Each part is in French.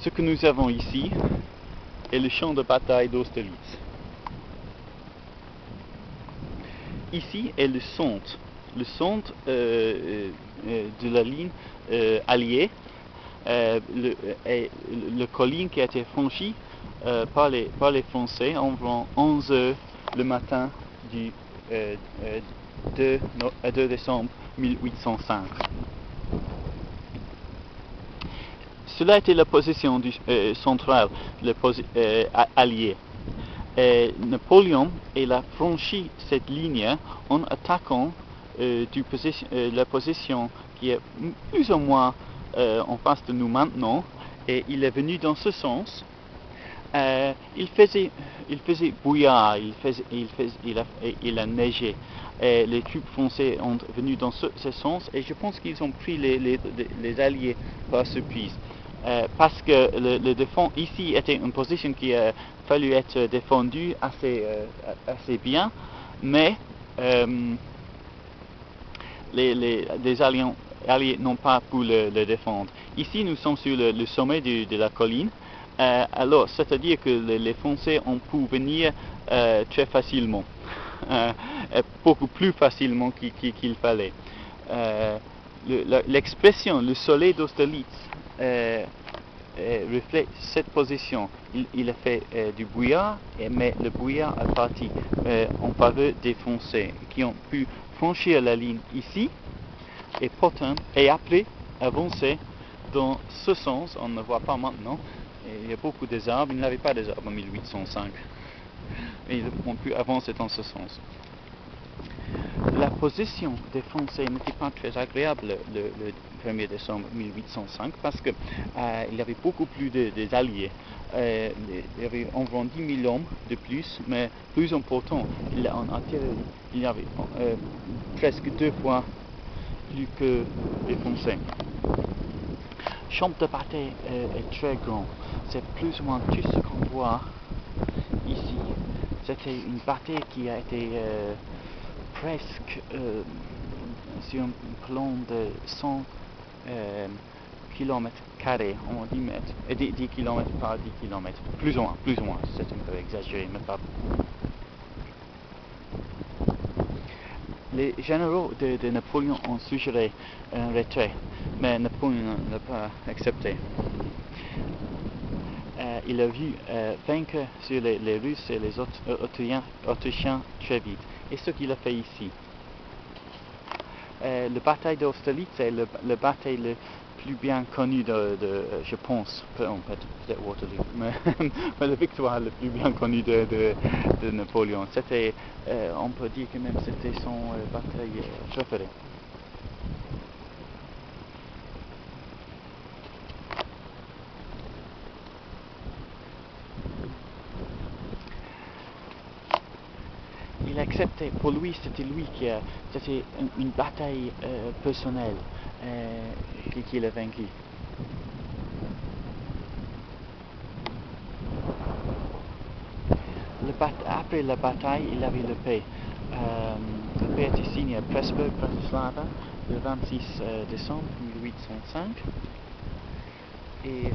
ce que nous avons ici est le champ de bataille d'Austerlitz. Ici est le centre de la ligne alliée, le colline qui a été franchi par les Français environ 11 heures le matin du 2 décembre 1805. Cela était la position centrale alliée. Napoléon a franchi cette ligne en attaquant la position qui est plus ou moins en face de nous maintenant, et il est venu dans ce sens. Il faisait brouillard, il a neigé, et les troupes françaises ont venu dans ce sens, et je pense qu'ils ont pris les Alliés par surprise. Parce que le défense ici était une position qui a fallu être défendue assez bien, mais les Alliés n'ont pas pu le défendre. Ici, nous sommes sur le sommet de la colline. Alors, c'est-à-dire que les Français ont pu venir très facilement, beaucoup plus facilement qu'il fallait. L'expression le soleil d'Austerlitz reflète cette position. Il a fait du brouillard, mais le brouillard a parti en faveur des Français qui ont pu franchir la ligne ici et après avancer dans ce sens. On ne voit pas maintenant. Il y a beaucoup d'arbres. Il n'y avait pas d'arbres en 1805. Et ils ont pu avancer dans ce sens. La position des Français n'était pas très agréable le 1er décembre 1805 parce qu'il y avait beaucoup plus d'alliés. Il y avait environ 10 000 hommes de plus, mais plus important, en artillerie, il y avait presque 2 fois plus que les Français. Le champ de bataille est très grand. C'est plus ou moins tout ce qu'on voit ici. C'était une bataille qui a été presque sur un plan de 100 km carrés, en 10 mètres, et 10 km par 10 km, plus ou moins, c'est un peu exagéré, mais pas beaucoup. Les généraux de Napoléon ont suggéré un retrait, mais Napoléon n'a pas accepté. Il a vu vaincre sur les Russes et les Autrichiens très vite. Et ce qu'il a fait ici. La bataille d'Austerlitz est la bataille le plus bien connue je pense, peut-être Waterloo, mais la victoire la plus bien connue de Napoléon. C'était, on peut dire que même c'était son bataille préférée. Il acceptait, pour lui, c'était une bataille personnelle qu'il a vaincu. Après la bataille, il avait la paix. La paix a été signée à Pressburg, Bratislava, le 26 décembre 1805. Et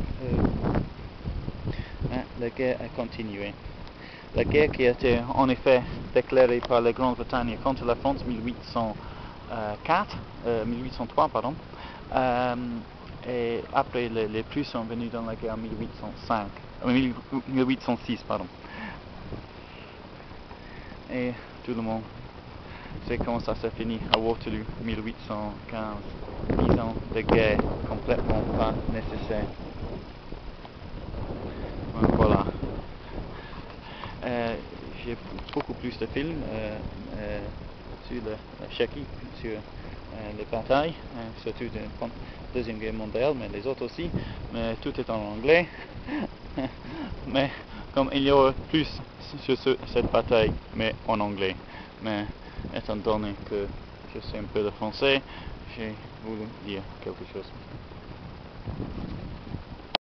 la guerre a continué. La guerre qui a été en effet déclarée par la Grande-Bretagne contre la France 1803, pardon. Et après les Prussiens sont venus dans la guerre en 1806, pardon. Et tout le monde sait comment ça s'est fini à Waterloo 1815. 10 ans de guerre complètement pas nécessaire. Voilà. J'ai beaucoup plus de films sur la Tchéquie, sur les batailles, surtout de la Deuxième Guerre mondiale, mais les autres aussi, mais tout est en anglais. Mais comme il y aura plus sur cette bataille, mais en anglais. Mais étant donné que je sais un peu le français, j'ai voulu dire quelque chose.